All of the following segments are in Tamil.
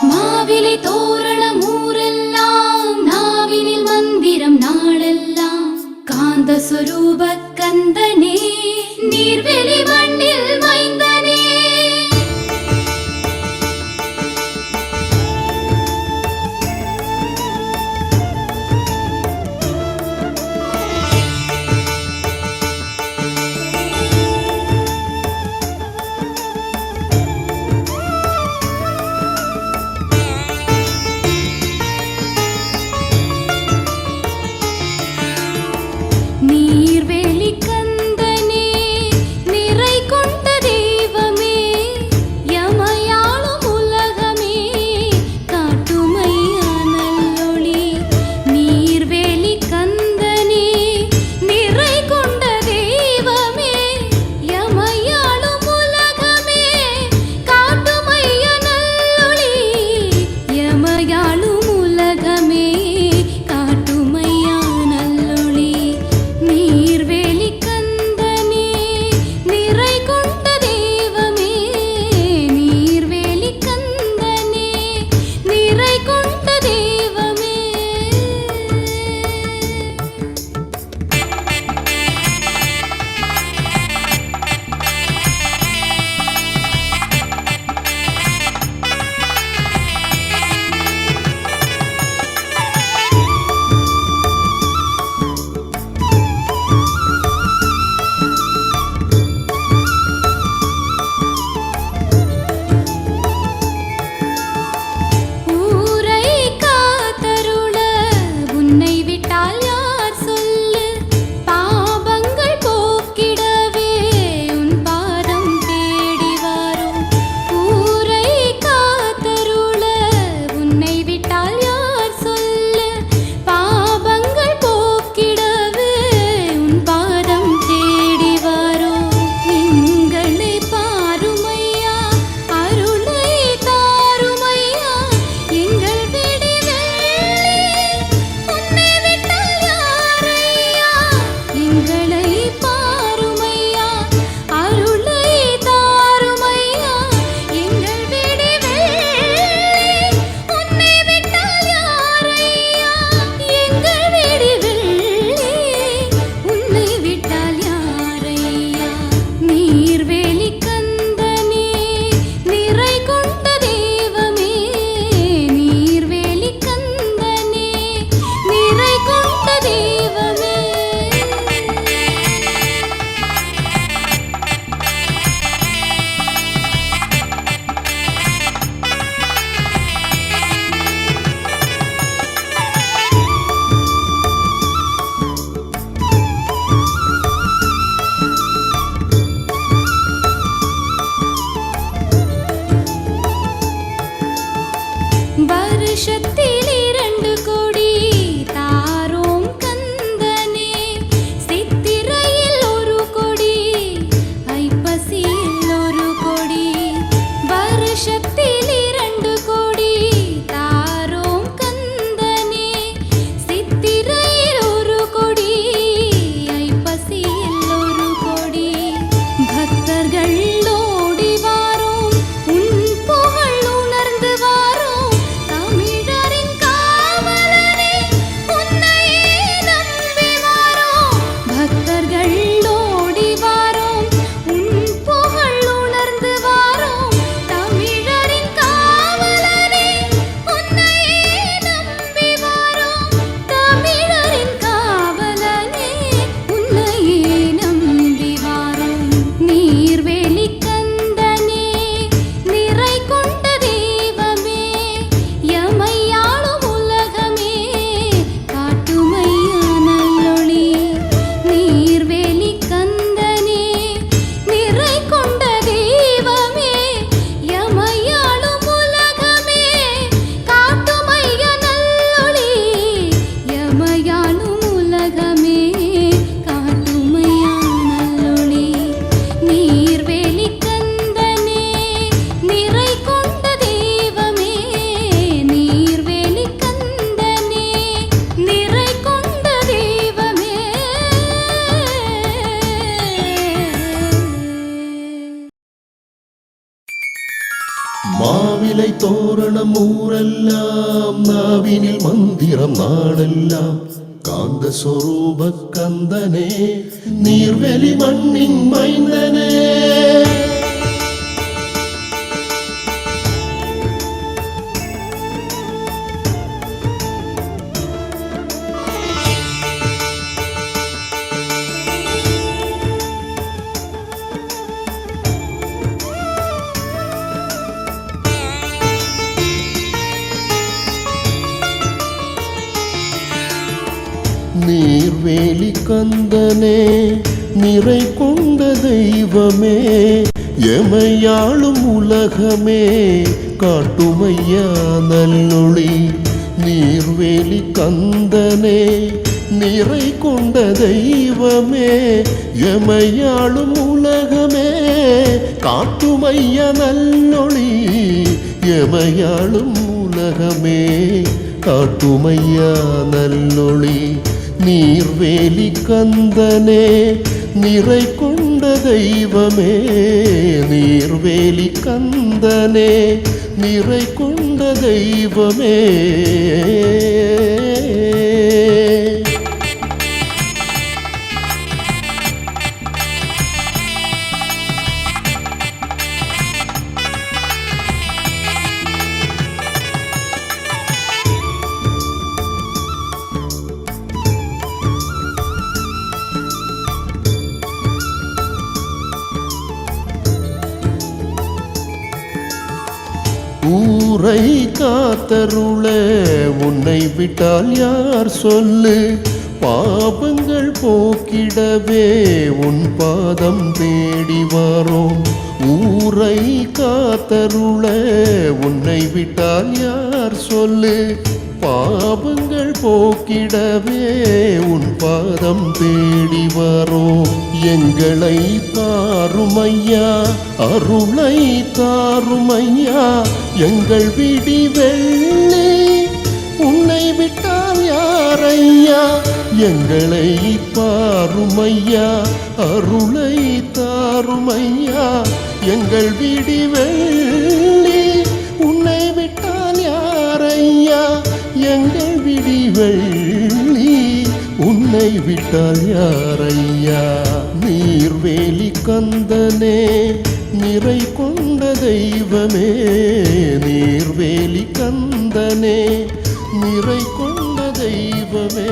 மாவிலை தோரணம் ஊரெல்லாம் நாவினில் மந்திரம் நாளெல்லாம் காந்த சொரூப கந்தனே நீர்வெளி மண்ணில் மைந்தனே நீர்வேலி கந்தனே நிறை கொண்ட மாவிலை தோரணம் ஊரெல்லாம் நாவினில் மந்திரம் நாடெல்லாம் காந்த சொரூப கந்தனே நீர்வெளி மண்ணின் மைந்தனே நீர்வேலி கந்தனே நிறை கொண்ட தெய்வமே எமையாளும் உலகமே காட்டுமையா நல்லொளி நீர்வேலி கந்தனே நிறை கொண்ட தெய்வமே எமையாளும் உலகமே காட்டுமையா நல்லொளி எமையாளும் உலகமே காட்டுமையா நல்லொளி நீர்வேலி கந்தனே நிறை கொண்ட தெய்வமே நீர்வேலி கந்தனே நிறை கொண்ட தெய்வமே ஊரை காத்தருள உன்னை விட்டால் யார் சொல்லு பாபங்கள் போக்கிடவே உன் பாதம் தேடி வாரோம் ஊரை காத்தருள உன்னை விட்டால் யார் சொல்லு பாபங்கள் போக்கிடவே உன் பாதம் தேடி வரோம் எங்களை பாருமையா அருளை தாருமையா எங்கள் விடி வெள்ளி உன்னை விட்டால் யாரையா எங்களை பாருமையா அருளை தாருமையா எங்கள் விடி வெள்ளி உன்னை விட்டால் யாரையா எங்கள் விடி வெள்ளி உன்னை விட்டால் யாரையா நீர்வேலி கந்தனே நிறை கொண்ட தெய்வமே நீர்வேலி கந்தனே நிறை கொண்ட தெய்வமே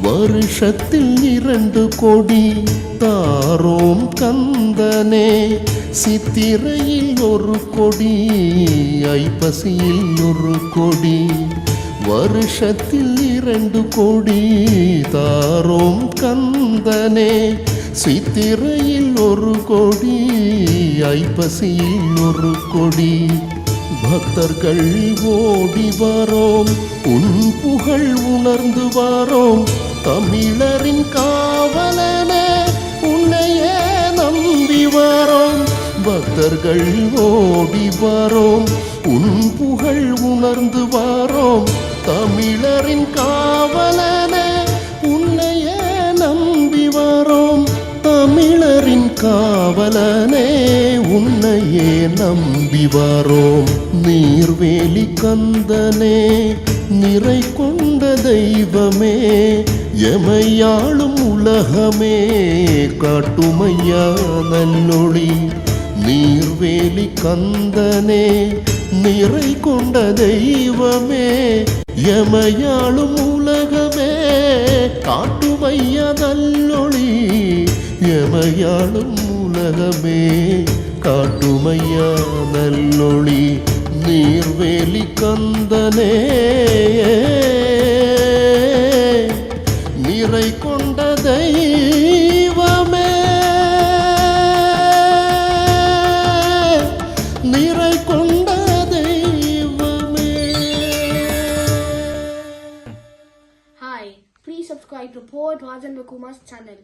வருஷத்தில் 2 கொடி தாரோம் கந்தனே சித்திரையில் 1 கொடி ஐப்பசியில் 1 கொடி வருஷத்தில் 2 கொடி தாரோம் கந்தனே சித்திரையில் 1 கொடி ஐப்பசியில் 1 கொடி பக்தர்கள் ஓடி வரோம் உன் புகழ் உணர்ந்து வரோம் தமிழரின் காவலனே உன்னையே நம்பி வரோம் பக்தர்கள் ஓடி வரோம் உன் புகழ் உணர்ந்து வரோம் தமிழரின் காவலனே உன்னையே நம்பி வரோம் தமிழரின் காவலனே உன்னையே நம்பி வரோம் நீர்வேலி கந்தனே நிறை கொண்ட தெய்வமே எமையாளும் உலகமே காட்டுமையா நல்லொளி நீர்வேலி கந்தனே நிறை கொண்ட தெய்வமே எமையாளும் உலகமே காட்டுமையா நல்லொளி எமையாளும் உலகமே காட்டுமையா நல்லொளி நீர்வேலி கந்தனே நிறை கொண்ட தெய்வமே நிறை கொண்ட தெய்வமே. Hi, Please subscribe to Poet Rajan Kumar's channel.